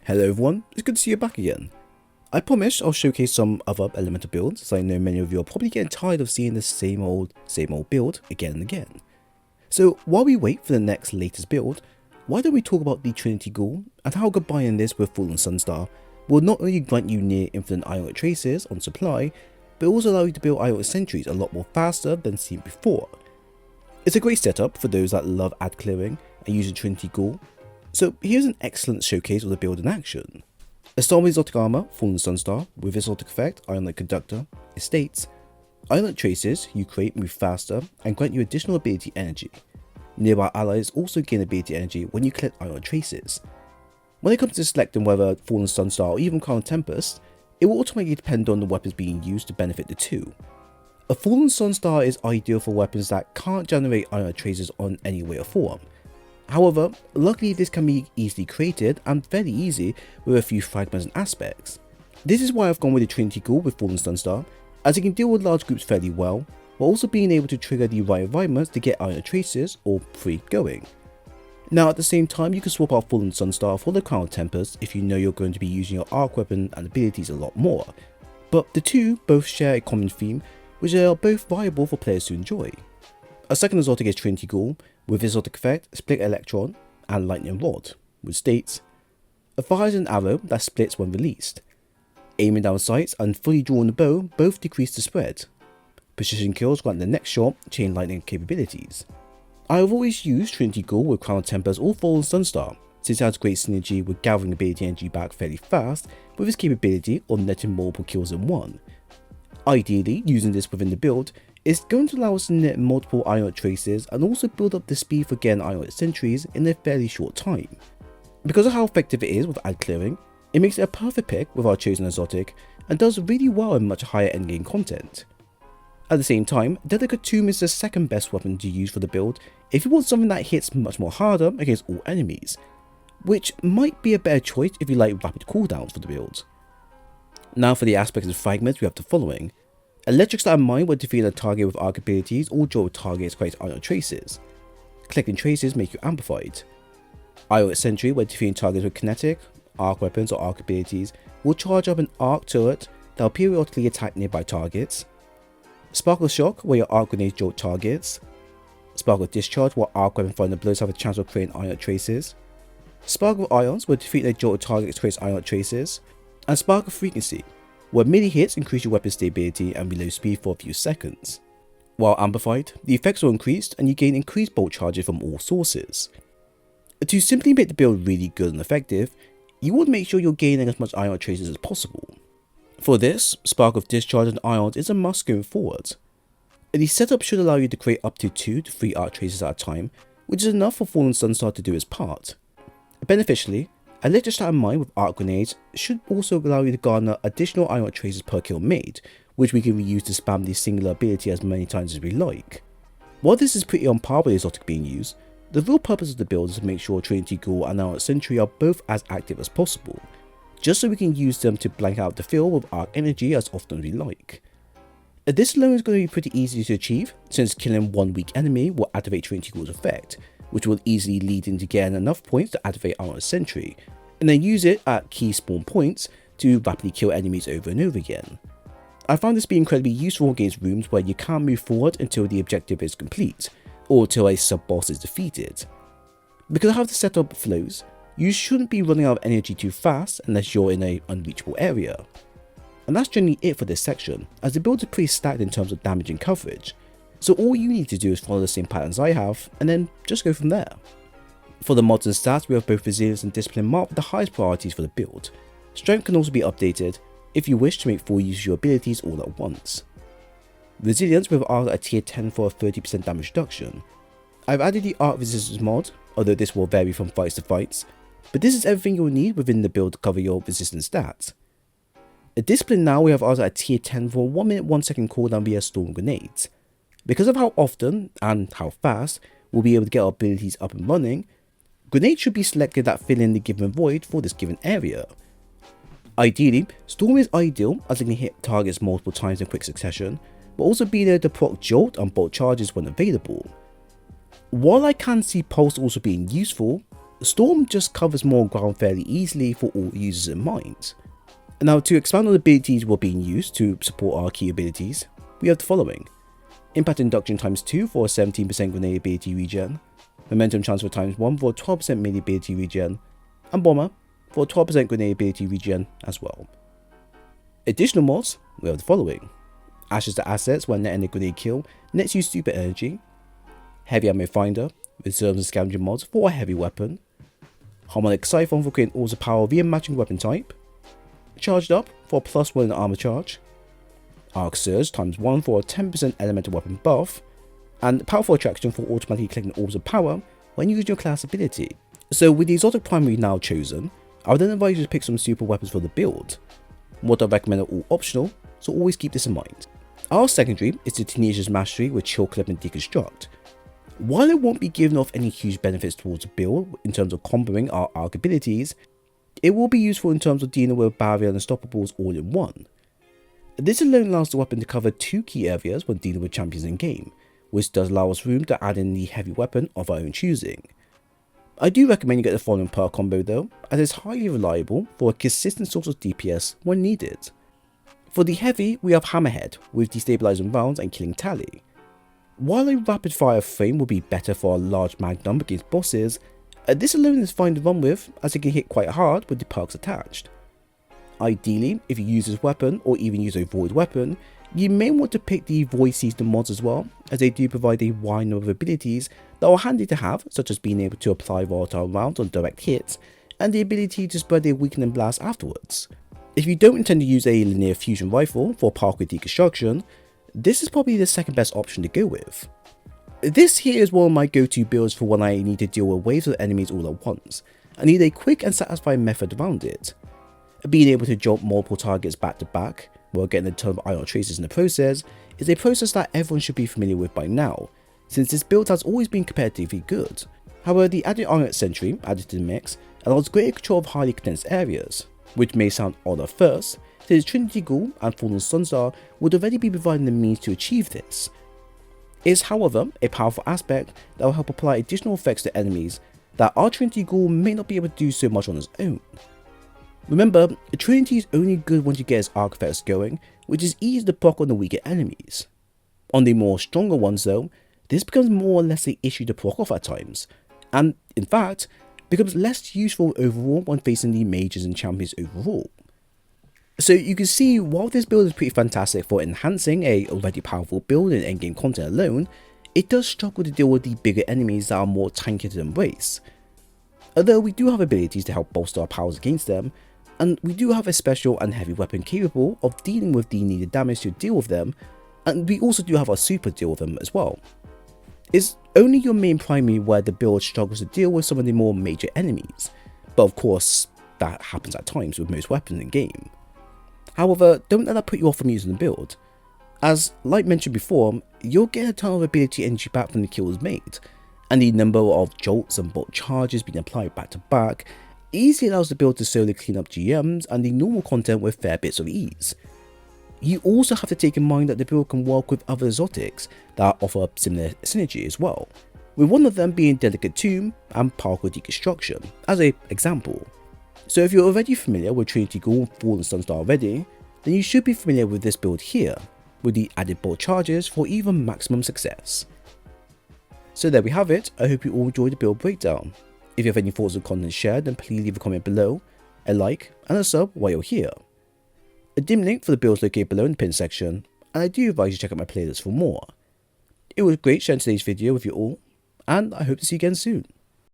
Hello everyone, it's good to see you back again. I promised I'll showcase some other elemental builds, as I know many of you are probably getting tired of seeing the same old build again and again. So while we wait for the next latest build, why don't we talk about the Trinity Ghoul and how combining this with Fallen Sunstar will not only grant you near infinite Ionic traces on supply, but also allow you to build Ionic sentries a lot more faster than seen before. It's a great setup for those that love ad clearing and using Trinity Ghoul. So here's an excellent showcase of the build in action. A storm with exotic armor, Fallen Sunstar, with exotic effect, Ionic Conductor, it states, Ionic traces you create move faster and grant you additional ability energy. Nearby allies also gain ability energy when you collect Ionic traces. When it comes to selecting whether Fallen Sunstar or even Crown Tempest, it will automatically depend on the weapons being used to benefit the two. A Fallen Sunstar is ideal for weapons that can't generate Ionic traces on any way or form. However, luckily this can be easily created and fairly easy with a few fragments and aspects. This is why I've gone with the Trinity Ghoul with Fallen Sunstar, as it can deal with large groups fairly well, while also being able to trigger the right environments to get Ionic traces or free going. Now at the same time, you can swap out Fallen Sunstar for the Crown Tempest if you know you're going to be using your arc weapon and abilities a lot more, but the two both share a common theme which are both viable for players to enjoy. A second exotic is Trinity Ghoul with exotic effect, Split Electron and Lightning Rod, which states, fires an arrow that splits when released. Aiming down sights and fully drawing the bow both decrease the spread. Precision kills grant the next shot chain lightning capabilities. I have always used Trinity Ghoul with Crown Tempest or Fallen Sunstar, since it has great synergy with gathering ability energy back fairly fast with its capability of netting multiple kills in one. Ideally, using this within the build is going to allow us to net multiple Ionic traces and also build up the speed for getting Ionic sentries in a fairly short time. Because of how effective it is with ad clearing, it makes it a perfect pick with our chosen exotic and does really well in much higher endgame content. At the same time, Delicate Tomb is the second best weapon to use for the build if you want something that hits much more harder against all enemies, which might be a better choice if you like rapid cooldowns for the build. Now for the aspects of Fragments, we have the following. Electric Star Mine will defeat a target with arc abilities or draw targets create Ionic traces. Collecting traces make you amplified. Ionic Sentry, where defeating targets with kinetic, arc weapons or arc abilities, will charge up an arc turret that will periodically attack nearby targets. Sparkle Shock, where your arc grenades jolt targets. Sparkle Discharge, where arc weapon firing blows have a chance of creating Ionic traces. Sparkle Ions, where defeating a jolt target creates Ionic traces. And Sparkle Frequency, where melee hits increase your weapon stability and reload speed for a few seconds. While amplified, the effects are increased and you gain increased bolt charges from all sources. To simply make the build really good and effective, you want to make sure you're gaining as much Ionic traces as possible. For this, Spark of Discharge and Ions is a must going forward. The setup should allow you to create up to 2 to 3 arc traces at a time, which is enough for Fallen Sunstar to do its part. Beneficially, Electric Star Mine with arc grenades should also allow you to garner additional Ionic traces per kill made, which we can reuse to spam the singular ability as many times as we like. While this is pretty on par with the exotic being used, the real purpose of the build is to make sure Trinity Ghoul and Ionic Sentry are both as active as possible, just so we can use them to blank out the field with arc energy as often as we like. This alone is going to be pretty easy to achieve, since killing one weak enemy will activate Trinity Ghoul's effect, which will easily lead into getting enough points to activate Ionic Sentry, and then use it at key spawn points to rapidly kill enemies over and over again. I found this being incredibly useful against rooms where you can't move forward until the objective is complete, or until a sub-boss is defeated. Because of how the setup flows, you shouldn't be running out of energy too fast unless you're in an unreachable area. And that's generally it for this section, as the build is pretty stacked in terms of damage and coverage, so all you need to do is follow the same patterns I have, and then just go from there. For the mods and stats, we have both Resilience and Discipline marked with the highest priorities for the build. Strength can also be updated if you wish to make full use of your abilities all at once. Resilience with Arc at tier 10 for a 30% damage reduction. I've added the Arc Resistance mod, although this will vary from fights to fights, but this is everything you'll need within the build to cover your resistance stats. A Discipline now we have Arc at tier 10 for a 1 minute 1 second cooldown via Storm Grenades. Because of how often and how fast we'll be able to get our abilities up and running, grenades should be selected that fill in the given void for this given area. Ideally, Storm is ideal as it can hit targets multiple times in quick succession, but also being able to proc jolt and bolt charges when available. While I can see Pulse also being useful, Storm just covers more ground fairly easily for all users in mind. Now, to expand on the abilities we're being used to support our key abilities, we have the following: Impact Induction ×2 for a 17% grenade ability regen, Momentum Transfer ×1 for a 12% melee ability regen, and Bomber for a 12% grenade ability regen as well. Additional mods, we have the following: Ashes to Assets when netting a grenade kill nets you super energy, Heavy Ammo Finder, reserves and scavenging mods for a heavy weapon, Harmonic Siphon for creating auto power via matching weapon type, Charged Up for a +1 armor charge, Arc Surge ×1 for a 10% elemental weapon buff, and Powerful Attraction for automatically collecting orbs of power when using your class ability. So with the exotic primary now chosen, I would then advise you to pick some super weapons for the build. What I recommend are all optional, so always keep this in mind. Our secondary is the Tenacious Mastery with Chill Clip and Deconstruct. While it won't be giving off any huge benefits towards the build in terms of comboing our arc abilities, it will be useful in terms of dealing with barrier and unstoppables all in one. This alone allows the weapon to cover 2 key areas when dealing with champions in game, which does allow us room to add in the heavy weapon of our own choosing. I do recommend you get the following perk combo though, as it's highly reliable for a consistent source of DPS when needed. For the heavy, we have Hammerhead with destabilizing rounds and killing tally. While a rapid fire frame will be better for a large magnum against bosses, this alone is fine to run with as it can hit quite hard with the perks attached. Ideally, if you use this weapon or even use a void weapon, you may want to pick the Void Season mods as well, as they do provide a wide number of abilities that are handy to have, such as being able to apply volatile rounds on direct hits, and the ability to spread a weakening blast afterwards. If you don't intend to use a linear fusion rifle for parkour deconstruction, this is probably the second best option to go with. This here is one of my go-to builds for when I need to deal with waves of enemies all at once. I need a quick and satisfying method around it. Being able to jump multiple targets back to back, while getting a ton of Ionic traces in the process, is a process that everyone should be familiar with by now, since this build has always been comparatively good. However, the added Ionic Sentry added to the mix allows greater control of highly condensed areas, which may sound odd at first, since Trinity Ghoul and Fallen Sunstar would already be providing the means to achieve this. It is, however, a powerful aspect that will help apply additional effects to enemies that our Trinity Ghoul may not be able to do so much on its own. Remember, Trinity is only good once you get its arc effects going, which is easy to proc on the weaker enemies. On the more stronger ones though, this becomes more or less an issue to proc off at times, and in fact, becomes less useful overall when facing the mages and champions overall. So you can see, while this build is pretty fantastic for enhancing a already powerful build in endgame content alone, it does struggle to deal with the bigger enemies that are more tankier to embrace. Although we do have abilities to help bolster our powers against them, and we do have a special and heavy weapon capable of dealing with the needed damage to deal with them, and we also do have our super to deal with them as well. It's only your main primary where the build struggles to deal with some of the more major enemies, but of course that happens at times with most weapons in game. However, don't let that put you off from using the build, as like mentioned before, you'll get a ton of ability energy back from the kills made, and the number of jolts and bolt charges being applied back to back easily allows the build to slowly clean up GMs and the normal content with fair bits of ease. You also have to take in mind that the build can work with other exotics that offer similar synergy as well, with one of them being Delicate Tomb and Parkour Deconstruction as an example. So if you're already familiar with Trinity Ghoul, Fallen Sunstar already, then you should be familiar with this build here, with the added bolt charges for even maximum success. So there we have it. I hope you all enjoyed the build breakdown. If you have any thoughts or content shared, then please leave a comment below, a like and a sub while you're here. A dim link for the builds located below in the pin section, and I do advise you to check out my playlist for more. It was great sharing today's video with you all, and I hope to see you again soon.